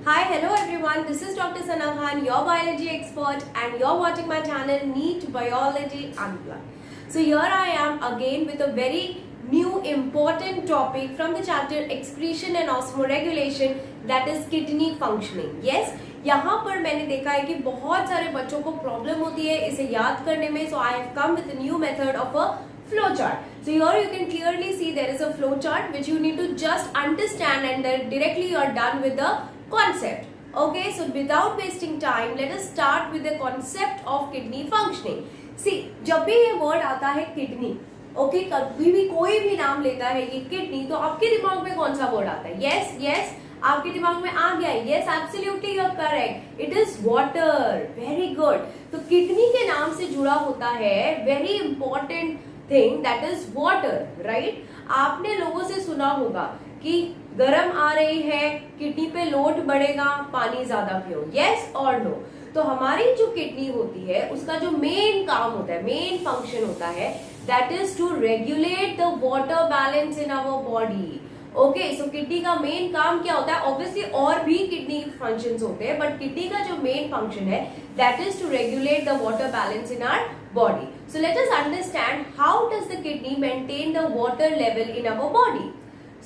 Hi, hello everyone. This is Dr. Sana Khan, your biology expert, and you're watching my channel NEET Biology Unplugged. So here I am again with a very new important topic from the chapter Excretion and Osmoregulation, that is kidney functioning. Yes, यहाँ पर मैंने देखा है कि बहुत सारे बच्चों को प्रॉब्लम होती है इसे याद करने में. So I have come with a new method of a flow chart. So here you can clearly see there is a flow chart which you need to just understand, and then directly you are done with the concept. Okay, so without wasting time, let us start with the concept of kidney functioning. See, जब भी ये word आता है kidney, okay, कभी भी कोई भी नाम लेता है ये kidney, तो आपके दिमाग में कौन सा word आता है? Yes, yes, आपके दिमाग में आ गया. Yes, absolutely you are correct. It is water. Very good. तो kidney के नाम से जुड़ा होता है very important thing, that is water, right? आपने लोगों से सुना होगा कि गर्म आ रही है, किडनी पे लोड बढ़ेगा, पानी ज्यादा पियो. यस और नो? तो हमारी जो किडनी होती है उसका जो मेन काम होता है, मेन फंक्शन होता है, that is to regulate the water balance in our body. Okay, so kidney का मेन काम क्या होता है? ऑब्वियसली और भी किडनी फंक्शंस होते हैं, बट किडनी का जो मेन फंक्शन है that is to regulate the water balance in our body. So let us understand how does the kidney maintain the water level in our body.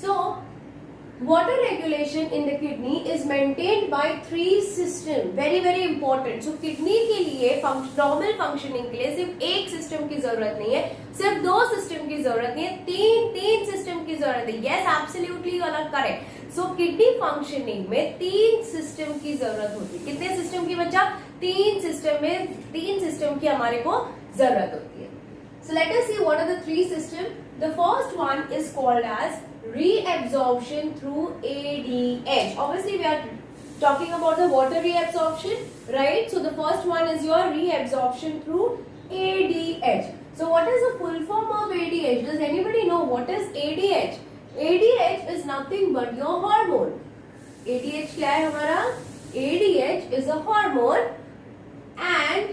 So water regulation in the kidney is maintained by three systems. Very important. So kidney के लिए normal functioning के लिए सिर्फ एक system की जरूरत नहीं है, सिर्फ दो सिस्टम की जरूरत नहीं है, तीन सिस्टम की जरूरत है. Yes, absolutely you are correct. So kidney functioning में तीन सिस्टम की जरूरत होती है. कितने सिस्टम की बच्चा? तीन सिस्टम की हमारे को जरूरत होती है. So let us see what are the three systems. The first one is called as reabsorption through ADH. Obviously we are talking about the water reabsorption, right? So the first one is your reabsorption through ADH. So what is the full form of ADH? Does anybody know what is ADH? ADH is nothing but your hormone. ADH क्या है हमारा? ADH is a hormone and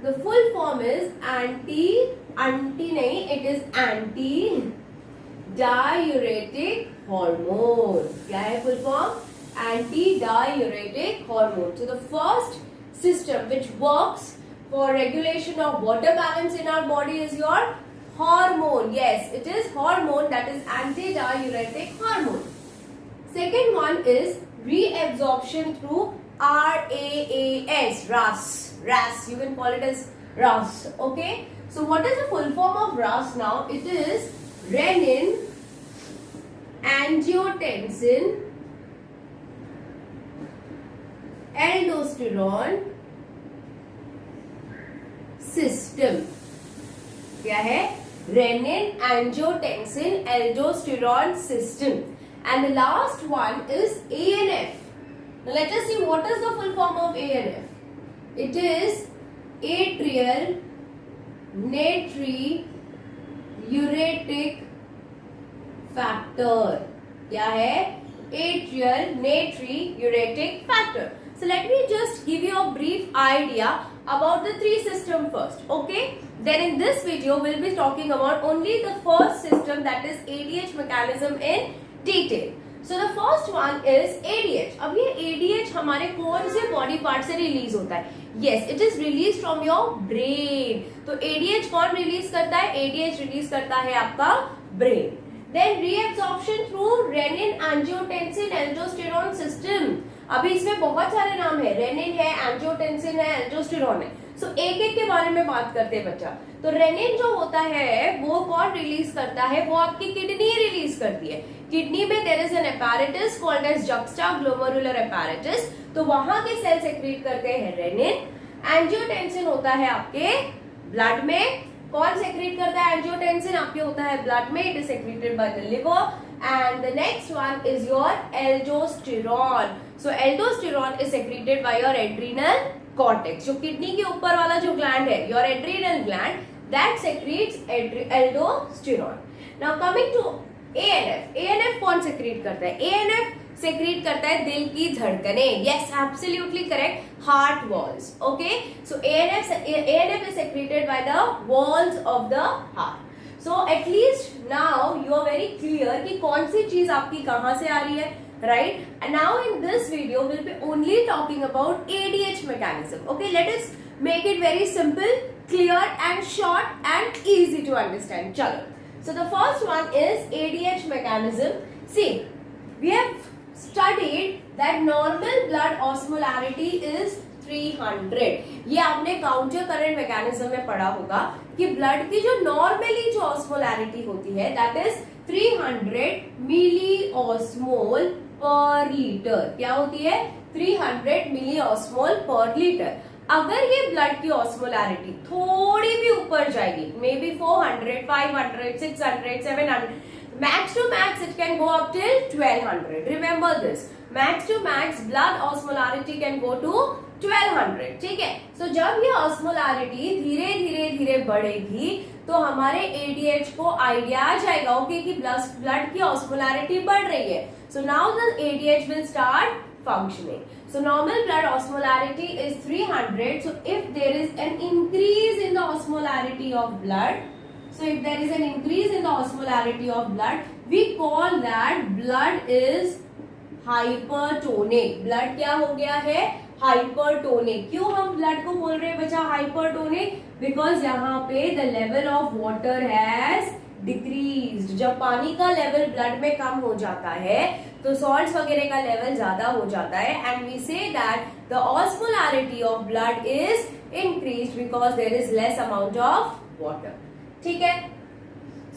the full form is anti-diuretic hormone. क्या है full form? Anti-diuretic hormone. So the first system which works for regulation of water balance in our body is your hormone. Yes, it is hormone, that is anti-diuretic hormone. Second one is reabsorption through RAS. You can call it as RAS. Okay. So what is the full form of RAS now? It is renin angiotensin aldosterone system. क्या है? Renin angiotensin aldosterone system. And the last one is ANF. Now let us see what is the full form of ANF. It is atrial natriuretic factor. क्या है? Atrial natriuretic factor. So let me just give you a brief idea about the three systems first. Okay? Then in this video we'll be talking about only the first system, that is ADH mechanism in detail. So the first one is ADH. अब ये ADH हमारे कौन से body part से release होता है? Yes, it is released from your brain. तो ADH कौन रिलीज करता है? ADH रिलीज करता है आपका brain. Then reabsorption through renin angiotensin aldosterone system. अभी इसमें बहुत सारे नाम है, रेनिन है, एंजियोटेंसिन है, एल्डोस्टेरोन है. सो एक के बारे में बात करते हैं बच्चा. तो रेनिन जो होता है वो कौन रिलीज करता है? वो आपकी किडनी रिलीज करती है. किडनी में there is an apparatus called as juxtaglomerular apparatus. तो वहां के सेल सेक्रेट करते हैं रेनिन. एंजियोटेंसिन होता है आपके ब्लड में. कौन सेक्रेट करता है एंजियोटेंसिन? आपके होता है ब्लड में. It is secreted by the liver. And the next one is your aldosterone. So aldosterone is secreted by your adrenal cortex. जो किडनी के ऊपर वाला जो ग्लैंड है, your adrenal gland, that secretes aldosterone. Now coming to ANF. ANF कौन secrete करता है? ANF secrete करता है दिल की धड़कने. Yes, absolutely correct. Heart walls. Okay. So ANF is secreted by the walls of the heart. So at least now you are very clear कि कौन सी चीज आपकी कहाँ से आ रही है, right? And now in this video we'll be only talking about ADH mechanism. Okay, let us make it very simple, clear and short and easy to understand. Chalo. So the first one is ADH mechanism. See, we have studied that normal blood osmolarity is 300. ये आपने counter current mechanism में पढ़ा होगा कि blood की जो normally जो osmolarity होती है दैट इज 300 मिली ऑस्मोल पर लीटर. क्या होती है? 300 मिली ऑस्मोल पर लीटर. अगर ये ब्लड की ऑस्मोलैरिटी थोड़ी भी ऊपर जाएगी, may be 400, 500, 600, 700, max to max it can go up till 1200. Remember this, max to max blood osmolarity can go to 1200. ठीक है. So जब ये ऑस्मोलैरिटी धीरे धीरे धीरे बढ़ेगी तो हमारे ADH को आइडिया आ जाएगा ओके कि ब्लड की ऑस्मोलैरिटी बढ़ रही है. So now the ADH will start functioning. So normal blood osmolarity is 300. So if there is an increase in the osmolarity of blood, so if there is an increase in the osmolarity of blood, we call that blood is hypertonic. Blood क्या हो गया है? Hypertonic. क्यों हम blood को बोल रहे हैं बच्चा हाइपरटोनिक? बिकॉज यहाँ पे the level of water has decreased. जब पानी का लेवल ब्लड में कम हो जाता है तो सॉल्ट्स वगैरह का लेवल ज्यादा हो जाता है and we say that the osmolarity of blood is increased because there is less amount of water. ठीक है.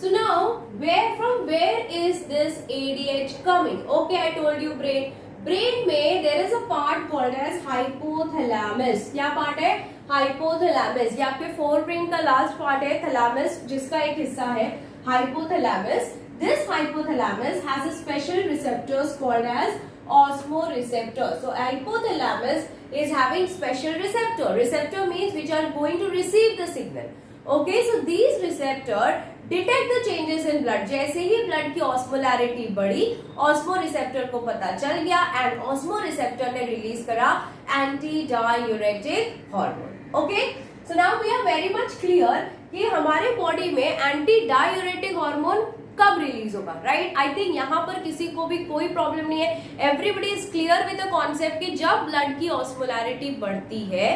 So now where is this ADH coming? Okay, I told you brain. Brain में there is a part called as hypothalamus. क्या part है? Hypothalamus. ये आपके fore brain का last part है thalamus, जिसका एक हिस्सा है hypothalamus. This hypothalamus has a special receptors called as osmoreceptor. So hypothalamus is having special receptor. Receptor means which are going to receive the signal. Okay, so these receptor detect the changes in blood. जैसे ही blood की osmolarity बढ़ी, osmoreceptor को पता चल गया and osmoreceptor ने release करा antidiuretic hormone. Okay, so now we are very much clear कि हमारे बॉडी में एंटी डायूरेटिक हार्मोन कब रिलीज होगा, राइट? आई थिंक यहाँ पर किसी को भी कोई प्रॉब्लम नहीं है. Everybody is clear with the concept कि जब ब्लड की ऑस्मोलैरिटी बढ़ती है,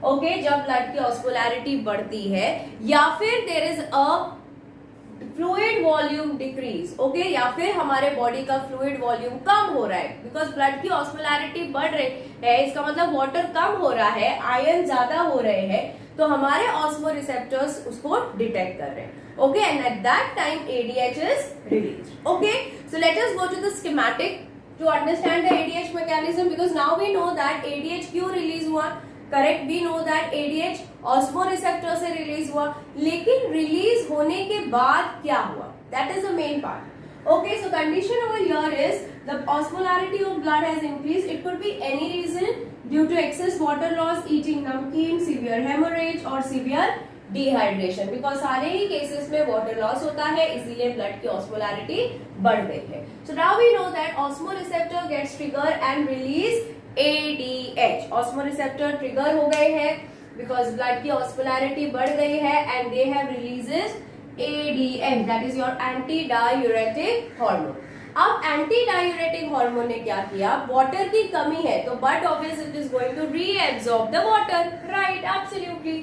ओके, जब ब्लड की ऑस्मोलैरिटी बढ़ती है या फिर there is a fluid volume decrease, okay, या फिर हमारे बॉडी का फ्लूइड वॉल्यूम कम हो रहा है बिकॉज ब्लड की ऑस्मोलैरिटी बढ़ रही है, इसका मतलब वाटर कम हो रहा है, आयरन ज्यादा हो रहे हैं, तो हमारे ऑस्मो रिसेप्टर्स उसको डिटेक्ट कर रहे हैं. Okay, and at that time ADH is released. Okay, so let us go to the schematic to understand the ADH mechanism because now we know that ADH क्यों रिलीज हुआ. Correct, we know that ADH osmoreceptor से release हुआ, लेकिन release होने के बाद क्या हुआ, that is the main part. Okay, so condition over here is the osmolarity of blood has increased. It could be any reason due to excess water loss, eating नमकीन, severe hemorrhage और severe dehydration. Because सारे ही cases में water loss होता है, इसीलिए blood की osmolarity बढ़ गई है. So now we know that osmoreceptor gets trigger and release ADH. Osmoreceptor trigger हो गए हैं बिकॉज ब्लड की ऑस्मोलैरिटी बढ़ गई है and they have releases ADH, that is your antidiuretic hormone. अब एंटी डायूरेटिक हार्मोन ने क्या किया, वाटर की कमी है तो but obviously it is going to reabsorb the water, right? Absolutely.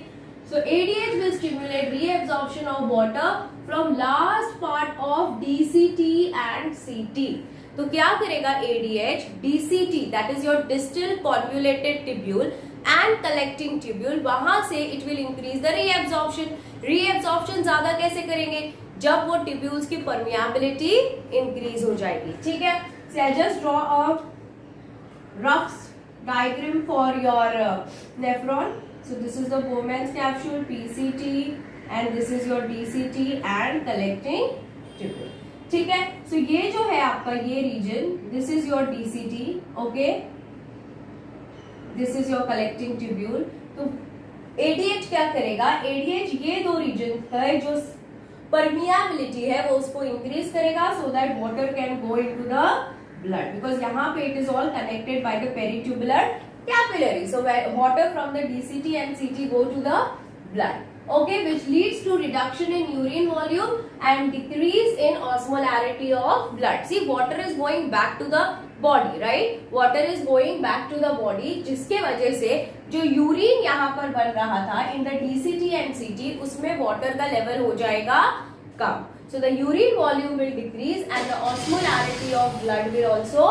So ADH will stimulate reabsorption of water from last part of DCT and CT. तो क्या करेगा ADH? DCT, that is your distal convoluted tubule and collecting tubule, वहां से it will increase the reabsorption. reabsorption ज्यादा कैसे करेंगे? जब वो tubules की permeability increase हो जाएगी. ठीक है, so I just draw a rough diagram for your nephron. So this is the Bowman's capsule, PCT, and this is your DCT and collecting tubule. ठीक है, so ये जो है आपका ये reason, this is your DCT, okay, this is your collecting tubule. तो ADH क्या करेगा? ADH ये दो रीजन है जो परमियाबिलिटी है वो उसको इंक्रीज करेगा so that water can go into the blood because यहाँ पे it is all connected by the peritubular capillary. So water from the DCT and CT go to the blood. Okay, which leads to reduction in urine volume and decrease in osmolarity of blood. See, water is going back to the body, right? Water is going back to the body, जिसके वजह से जो urine यहाँ पर बन रहा था in the DCT and CT, उसमें वाटर का लेवल हो जाएगा कम. So the urine volume will decrease and the osmolarity of blood will also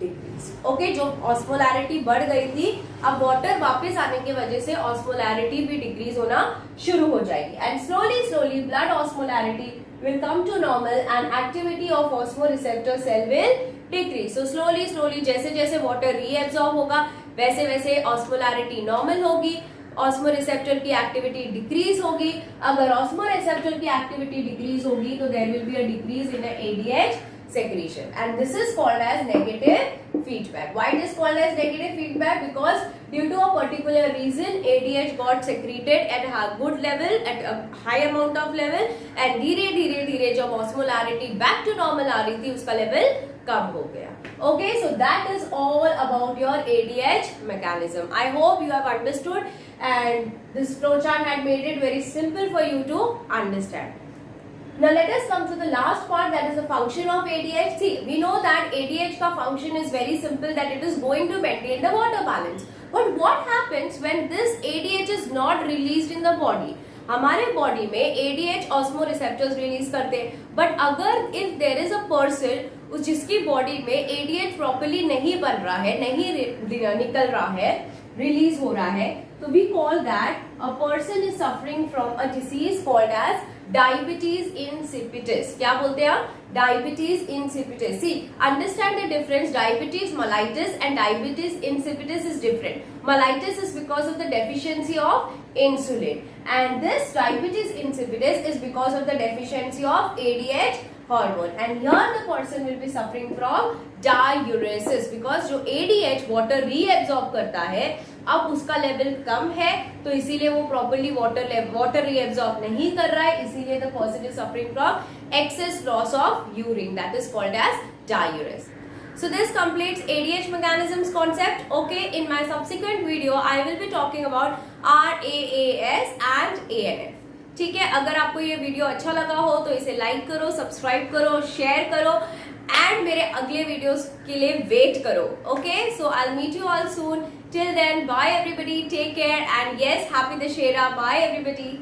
decrease. Okay, जो osmolarity बढ़ गई थी, अब water वापस आने की वजह से osmolarity भी decrease होना शुरू हो जाएगी. And slowly blood osmolarity will come to normal and activity of osmoreceptor cell will decrease. So slowly जैसे जैसे water reabsorb होगा, वैसे वैसे osmolarity normal होगी, ऑस्मोरिसेप्टर की एक्टिविटी डिक्रीज होगी. अगर ऑस्मोरिसेप्टर की एक्टिविटी डिक्रीज होगी तो there will be a decrease in ADH secretion, and this is called as negative feedback. Why it is called as negative feedback? Because due to a particular reason ADH got secreted at a good level, at a high amount of level, and धीरे जब osmolarity back to normal आ रही थी उसका level कम हो गया. Okay, so that is all about your ADH mechanism. I hope you have understood, and this flowchart had made it very simple for you to understand. Now let us come to the last part, that is the function of ADH. See, we know that ADH का function is very simple, that it is going to maintain the water balance. But what happens when this ADH is not released in the body? हमारे body में ADH osmoreceptors release करते हैं, but अगर if there is a person जिसकी body में ADH properly नहीं बन रहा है, नहीं निकल रहा है, रिलीज हो रहा है, तो we call that a person is suffering from a disease called as diabetes insipidus. क्या बोलते हैं आप? Diabetes insipidus. See, understand the difference. Diabetes mellitus and diabetes insipidus is different. Mellitus is because of the deficiency of insulin, and this diabetes insipidus is because of the deficiency of ADH hormone, and here the person will be suffering from diuresis because जो ADH water reabsorb करता है, अब उसका level कम है, तो इसीलिए वो properly water reabsorb नहीं कर रहा है, इसीलिए the person is suffering from excess loss of urine, that is called as diuresis. So this completes ADH mechanisms concept. Okay, in my subsequent video I will be talking about RAAS and ANF. ठीक है, अगर आपको ये video अच्छा लगा हो तो इसे लाइक करो, सब्सक्राइब करो, शेयर करो, एंड मेरे अगले वीडियोस के लिए वेट करो. Okay, so I will meet you all soon. Till then, bye everybody, take care, and yes, happy Dussehra, bye everybody.